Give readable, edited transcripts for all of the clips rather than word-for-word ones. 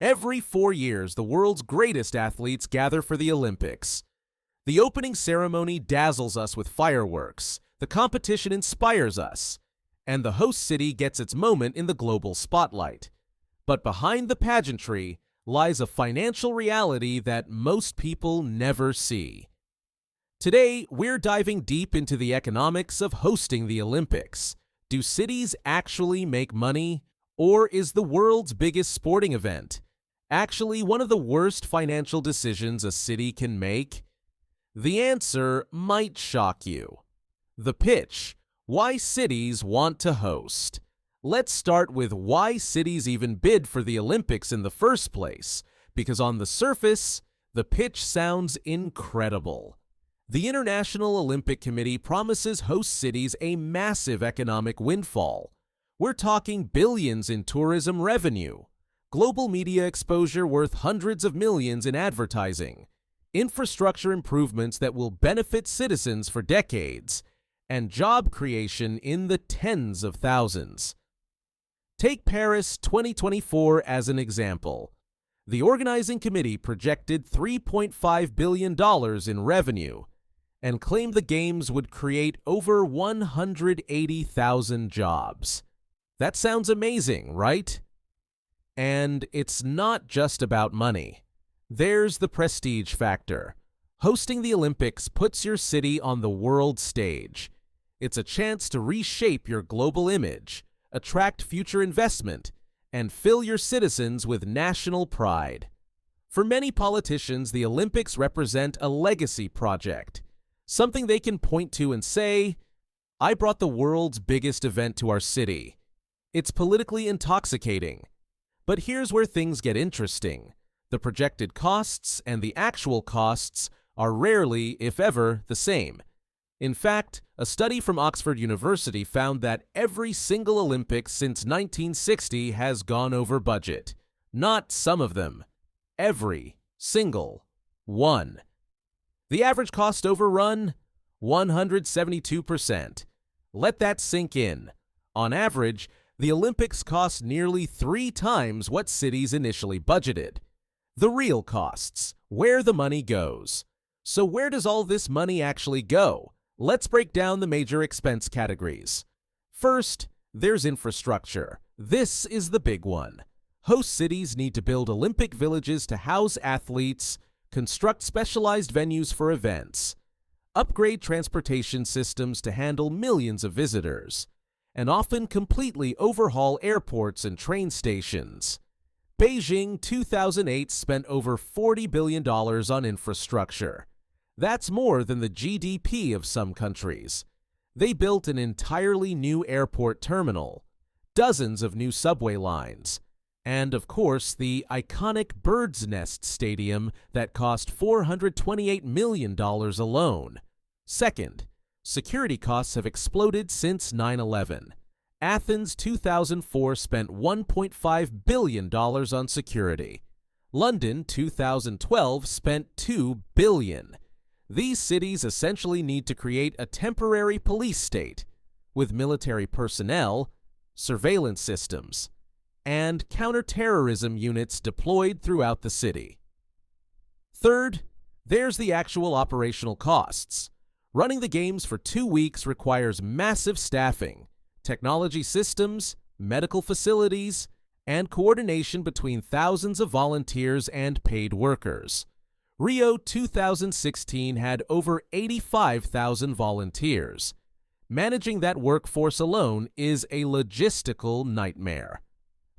Every 4 years, the world's greatest athletes gather for the Olympics. The opening ceremony dazzles us with fireworks, the competition inspires us, and the host city gets its moment in the global spotlight. But behind the pageantry lies a financial reality that most people never see. Today, we're diving deep into the economics of hosting the Olympics. Do cities actually make money? Or is the world's biggest sporting event actually one of the worst financial decisions a city can make? The answer might shock you. The pitch: why cities want to host. Let's start with why cities even bid for the Olympics in the first place, because on the surface, the pitch sounds incredible. The International Olympic Committee promises host cities a massive economic windfall. We're talking billions in tourism revenue, global media exposure worth hundreds of millions in advertising, infrastructure improvements that will benefit citizens for decades, and job creation in the tens of thousands. Take Paris 2024 as an example. The organizing committee projected $3.5 billion in revenue and claimed the Games would create over 180,000 jobs. That sounds amazing, right? And it's not just about money. There's the prestige factor. Hosting the Olympics puts your city on the world stage. It's a chance to reshape your global image, attract future investment, and fill your citizens with national pride. For many politicians, the Olympics represent a legacy project, something they can point to and say, "I brought the world's biggest event to our city." It's politically intoxicating. But here's where things get interesting. The projected costs and the actual costs are rarely, if ever, the same. In fact, a study from Oxford University found that every single Olympics since 1960 has gone over budget. Not some of them. Every single one. The average cost overrun? 172%. Let that sink in. On average, the Olympics cost nearly 3 times what cities initially budgeted. The real costs, where the money goes. So where does all this money actually go? Let's break down the major expense categories. First, there's infrastructure. This is the big one. Host cities need to build Olympic villages to house athletes, construct specialized venues for events, upgrade transportation systems to handle millions of visitors, and often completely overhaul airports and train stations. Beijing 2008 spent over $40 billion on infrastructure. That's more than the GDP of some countries. They built an entirely new airport terminal, dozens of new subway lines, and of course the iconic Bird's Nest Stadium that cost $428 million alone. Second, security costs have exploded since 9/11. Athens 2004 spent $1.5 billion on security. London 2012 spent $2 billion. These cities essentially need to create a temporary police state with military personnel, surveillance systems, and counterterrorism units deployed throughout the city. Third, there's the actual operational costs. Running the Games for 2 weeks requires massive staffing, technology systems, medical facilities, and coordination between thousands of volunteers and paid workers. Rio 2016 had over 85,000 volunteers. Managing that workforce alone is a logistical nightmare.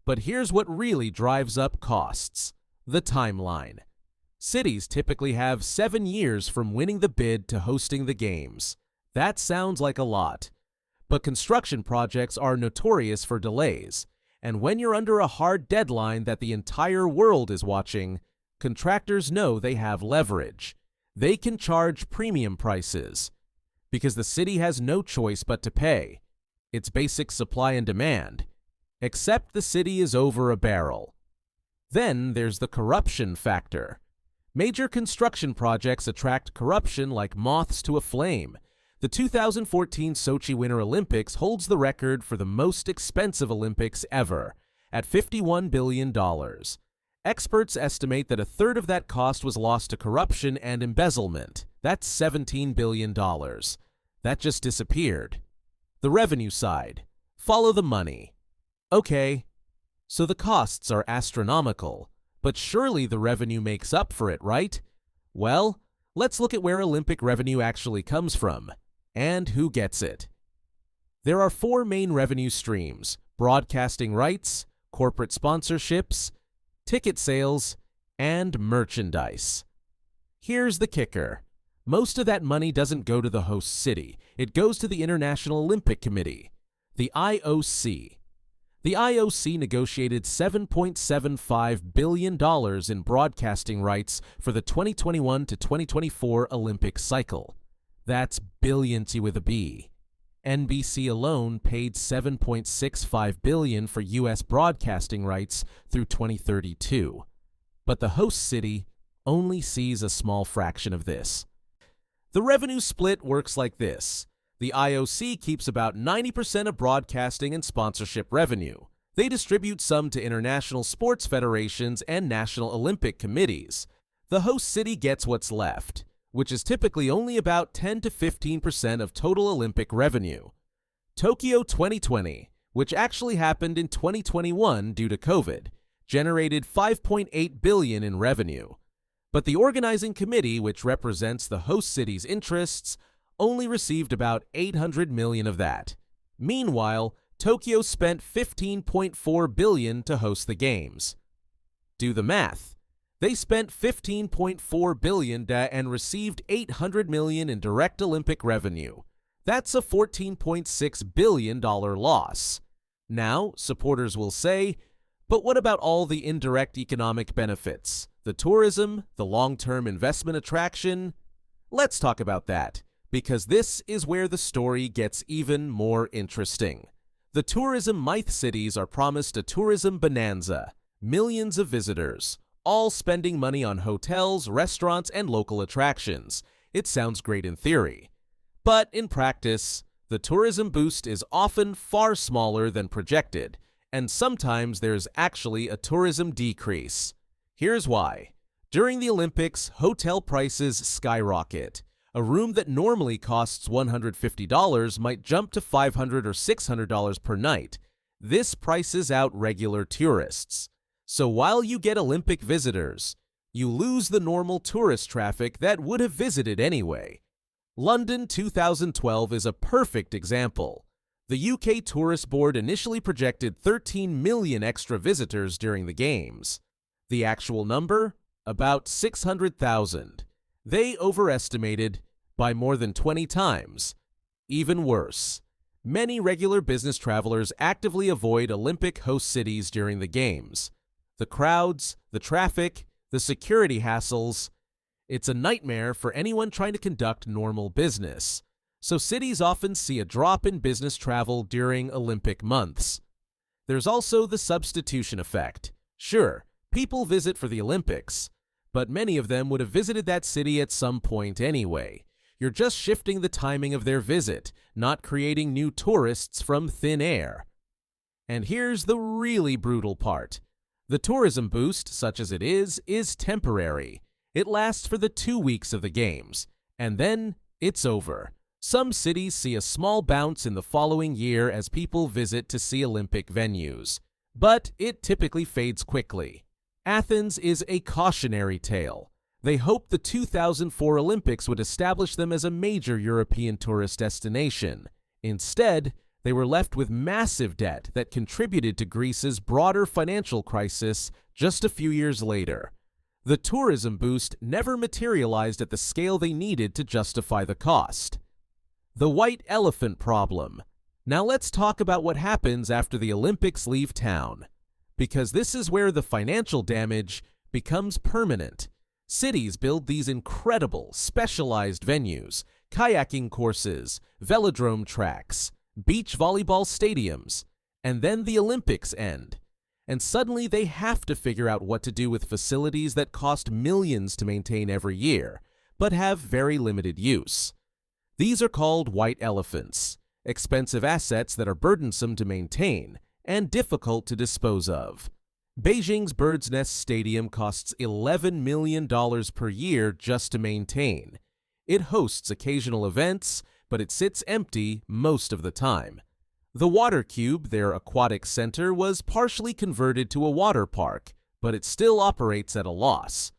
But here's what really drives up costs: the timeline. Cities typically have 7 years from winning the bid to hosting the Games. That sounds like a lot. But construction projects are notorious for delays, and when you're under a hard deadline that the entire world is watching, contractors know they have leverage. They can charge premium prices, because the city has no choice but to pay. It's basic supply and demand, except the city is over a barrel. Then there's the corruption factor. Major construction projects attract corruption like moths to a flame. The 2014 Sochi Winter Olympics holds the record for the most expensive Olympics ever, at $51 billion. Experts estimate that a third of that cost was lost to corruption and embezzlement. That's $17 billion. That just disappeared. The revenue side. Follow the money. Okay, so the costs are astronomical, but surely the revenue makes up for it, right? Well, let's look at where Olympic revenue actually comes from, and who gets it. There are four main revenue streams: broadcasting rights, corporate sponsorships, ticket sales, and merchandise. Here's the kicker. Most of that money doesn't go to the host city. It goes to the International Olympic Committee, the IOC. The IOC negotiated $7.75 billion in broadcasting rights for the 2021 to 2024 Olympic cycle. That's billions with a B. NBC alone paid $7.65 billion for U.S. broadcasting rights through 2032. But the host city only sees a small fraction of this. The revenue split works like this. The IOC keeps about 90% of broadcasting and sponsorship revenue. They distribute some to international sports federations and national Olympic committees. The host city gets what's left, which is typically only about 10 to 15% of total Olympic revenue. Tokyo 2020, which actually happened in 2021 due to COVID, generated $5.8 billion in revenue. But the organizing committee, which represents the host city's interests, only received about $800 million of that. Meanwhile, Tokyo spent $15.4 billion to host the games. Do the math. They spent $15.4 billion and received $800 million in direct Olympic revenue. That's a $14.6 billion loss. Now, supporters will say, but what about all the indirect economic benefits? The tourism, the long-term investment attraction? Let's talk about that, because this is where the story gets even more interesting. The tourism myth cities are promised a tourism bonanza, millions of visitors, all spending money on hotels, restaurants, and local attractions. It sounds great in theory. But in practice, the tourism boost is often far smaller than projected, and sometimes there's actually a tourism decrease. Here's why. During the Olympics, hotel prices skyrocket. A room that normally costs $150 might jump to $500 or $600 per night. This prices out regular tourists. So while you get Olympic visitors, you lose the normal tourist traffic that would have visited anyway. London 2012 is a perfect example. The UK Tourist Board initially projected 13 million extra visitors during the Games. The actual number? About 600,000. They overestimated by more than 20 times. Even worse, many regular business travelers actively avoid Olympic host cities during the Games. The crowds, the traffic, the security hassles. It's a nightmare for anyone trying to conduct normal business. So cities often see a drop in business travel during Olympic months. There's also the substitution effect. Sure, people visit for the Olympics, but many of them would have visited that city at some point anyway. You're just shifting the timing of their visit, not creating new tourists from thin air. And here's the really brutal part. The tourism boost, such as it is temporary. It lasts for the 2 weeks of the Games, and then it's over. Some cities see a small bounce in the following year as people visit to see Olympic venues, but it typically fades quickly. Athens is a cautionary tale. They hoped the 2004 Olympics would establish them as a major European tourist destination. Instead, they were left with massive debt that contributed to Greece's broader financial crisis just a few years later. The tourism boost never materialized at the scale they needed to justify the cost. The white elephant problem. Now let's talk about what happens after the Olympics leave town, because this is where the financial damage becomes permanent. Cities build these incredible, specialized venues, kayaking courses, velodrome tracks, beach volleyball stadiums, and then the Olympics end. And suddenly they have to figure out what to do with facilities that cost millions to maintain every year, but have very limited use. These are called white elephants, expensive assets that are burdensome to maintain and difficult to dispose of. Beijing's Bird's Nest Stadium costs $11 million per year just to maintain. It hosts occasional events, but it sits empty most of the time. The Water Cube, their aquatic center, was partially converted to a water park, but it still operates at a loss.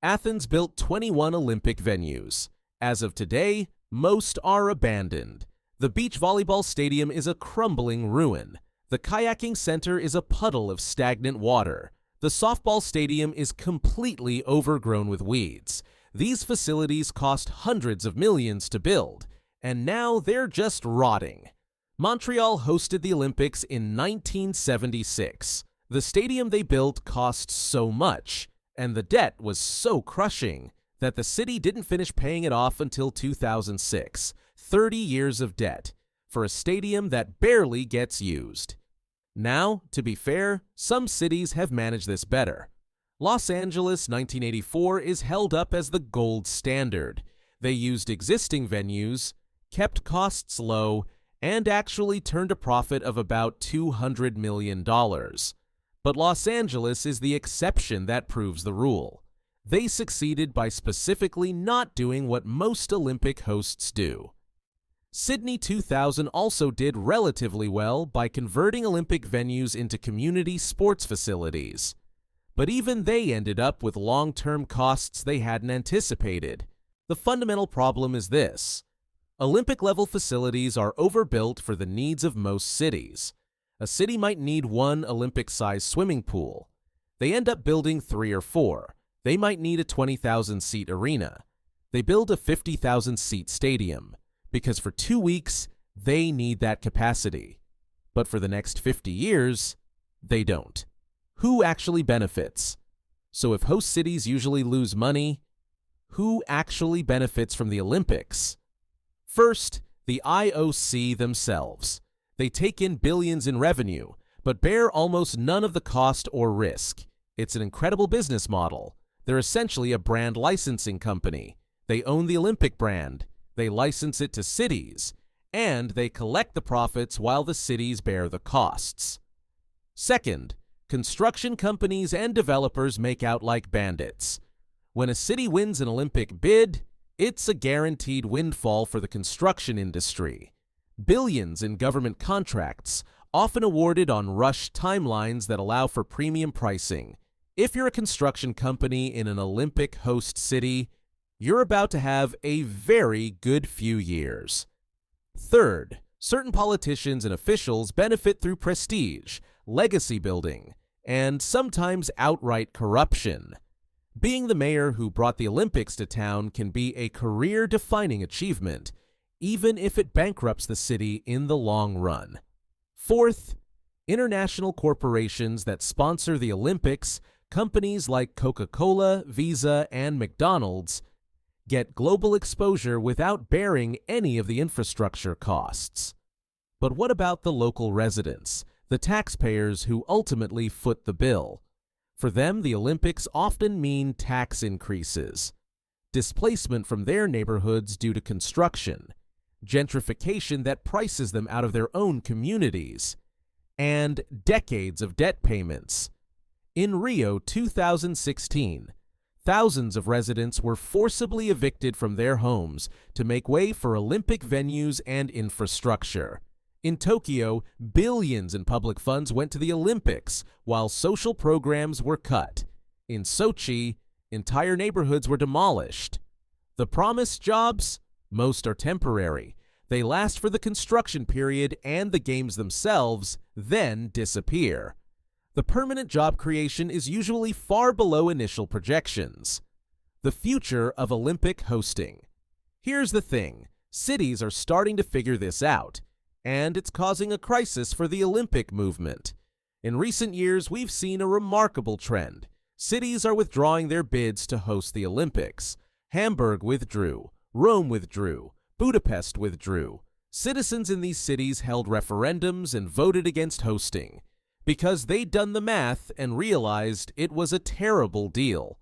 Athens built 21 Olympic venues. As of today, most are abandoned. The beach volleyball stadium is a crumbling ruin. The kayaking center is a puddle of stagnant water. The softball stadium is completely overgrown with weeds. These facilities cost hundreds of millions to build, and now they're just rotting. Montreal hosted the Olympics in 1976. The stadium they built cost so much, and the debt was so crushing, that the city didn't finish paying it off until 2006. 30 years of debt for a stadium that barely gets used. Now, to be fair, some cities have managed this better. Los Angeles 1984 is held up as the gold standard. They used existing venues, kept costs low, and actually turned a profit of about $200 million. But Los Angeles is the exception that proves the rule. They succeeded by specifically not doing what most Olympic hosts do. Sydney 2000 also did relatively well by converting Olympic venues into community sports facilities. But even they ended up with long-term costs they hadn't anticipated. The fundamental problem is this: Olympic-level facilities are overbuilt for the needs of most cities. A city might need one Olympic-sized swimming pool. They end up building 3 or 4. They might need a 20,000-seat arena. They build a 50,000-seat stadium, because for 2 weeks, they need that capacity. But for the next 50 years, they don't. Who actually benefits? So if host cities usually lose money, who actually benefits from the Olympics? First, the IOC themselves. They take in billions in revenue, but bear almost none of the cost or risk. It's an incredible business model. They're essentially a brand licensing company. They own the Olympic brand. They license it to cities, and they collect the profits while the cities bear the costs. Second, construction companies and developers make out like bandits. When a city wins an Olympic bid, it's a guaranteed windfall for the construction industry. Billions in government contracts, often awarded on rushed timelines that allow for premium pricing. If you're a construction company in an Olympic host city, you're about to have a very good few years. Third, certain politicians and officials benefit through prestige, legacy building, and sometimes outright corruption. Being the mayor who brought the Olympics to town can be a career-defining achievement, even if it bankrupts the city in the long run. Fourth, international corporations that sponsor the Olympics, companies like Coca-Cola, Visa, and McDonald's, get global exposure without bearing any of the infrastructure costs. But what about the local residents, the taxpayers who ultimately foot the bill? For them, the Olympics often mean tax increases, displacement from their neighborhoods due to construction, gentrification that prices them out of their own communities, and decades of debt payments. In Rio 2016, thousands of residents were forcibly evicted from their homes to make way for Olympic venues and infrastructure. In Tokyo, billions in public funds went to the Olympics, while social programs were cut. In Sochi, entire neighborhoods were demolished. The promised jobs? Most are temporary. They last for the construction period and the games themselves, then disappear. The permanent job creation is usually far below initial projections. The future of Olympic hosting. Here's the thing, cities are starting to figure this out, and it's causing a crisis for the Olympic movement. In recent years, we've seen a remarkable trend. Cities are withdrawing their bids to host the Olympics. Hamburg withdrew, Rome withdrew, Budapest withdrew. Citizens in these cities held referendums and voted against hosting, because they'd done the math and realized it was a terrible deal.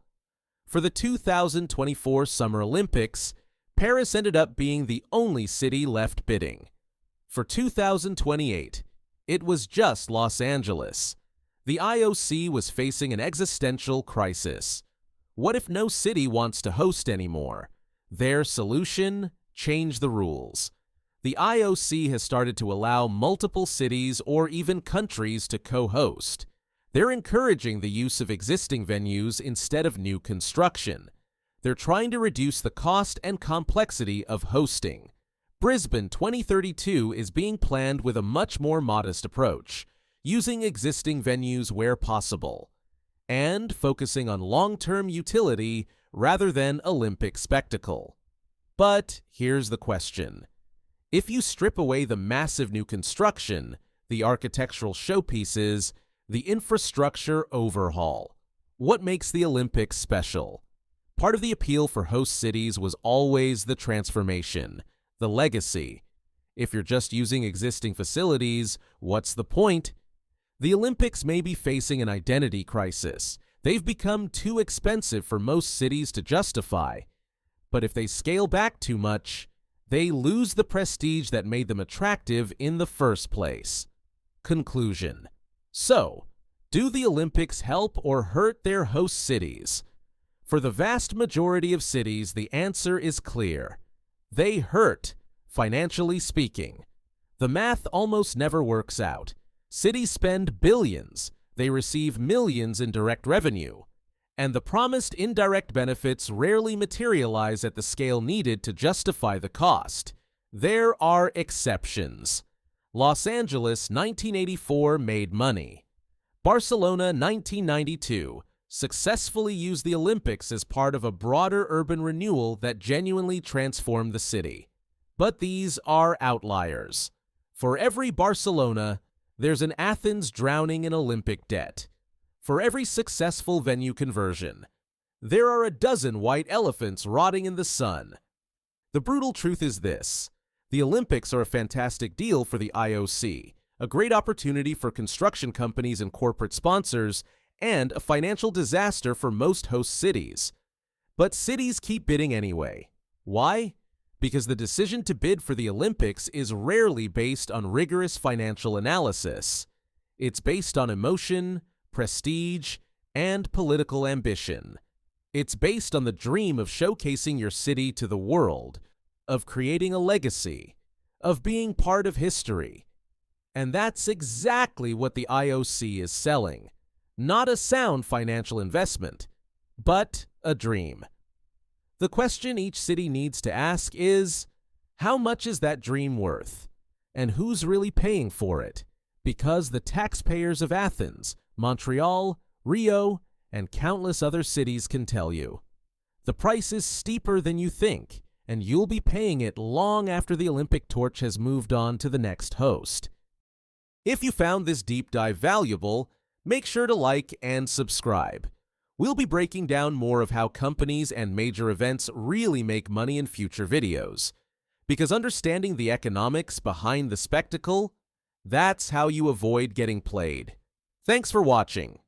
For the 2024 Summer Olympics, Paris ended up being the only city left bidding. For 2028, it was just Los Angeles. The IOC was facing an existential crisis. What if no city wants to host anymore? Their solution? Change the rules. The IOC has started to allow multiple cities or even countries to co-host. They're encouraging the use of existing venues instead of new construction. They're trying to reduce the cost and complexity of hosting. Brisbane 2032 is being planned with a much more modest approach, using existing venues where possible, and focusing on long-term utility rather than Olympic spectacle. But here's the question. If you strip away the massive new construction, the architectural showpieces, the infrastructure overhaul, what makes the Olympics special? Part of the appeal for host cities was always the transformation, the legacy. If you're just using existing facilities, what's the point? The Olympics may be facing an identity crisis. They've become too expensive for most cities to justify. But if they scale back too much, they lose the prestige that made them attractive in the first place. Conclusion. So, do the Olympics help or hurt their host cities? For the vast majority of cities, the answer is clear. They hurt, financially speaking. The math almost never works out. Cities spend billions. They receive millions in direct revenue. And the promised indirect benefits rarely materialize at the scale needed to justify the cost. There are exceptions. Los Angeles 1984 made money. Barcelona 1992 successfully used the Olympics as part of a broader urban renewal that genuinely transformed the city. But these are outliers. For every Barcelona, there's an Athens drowning in Olympic debt. For every successful venue conversion, there are a dozen white elephants rotting in the sun. The brutal truth is this. The Olympics are a fantastic deal for the IOC, a great opportunity for construction companies and corporate sponsors, and a financial disaster for most host cities. But cities keep bidding anyway. Why? Because the decision to bid for the Olympics is rarely based on rigorous financial analysis. It's based on emotion, prestige, and political ambition. It's based on the dream of showcasing your city to the world, of creating a legacy, of being part of history. And that's exactly what the IOC is selling. Not a sound financial investment, but a dream. The question each city needs to ask is, how much is that dream worth? And who's really paying for it? Because the taxpayers of Athens, Montreal, Rio, and countless other cities can tell you. The price is steeper than you think, and you'll be paying it long after the Olympic torch has moved on to the next host. If you found this deep dive valuable, make sure to like and subscribe. We'll be breaking down more of how companies and major events really make money in future videos. Because understanding the economics behind the spectacle, that's how you avoid getting played. Thanks for watching.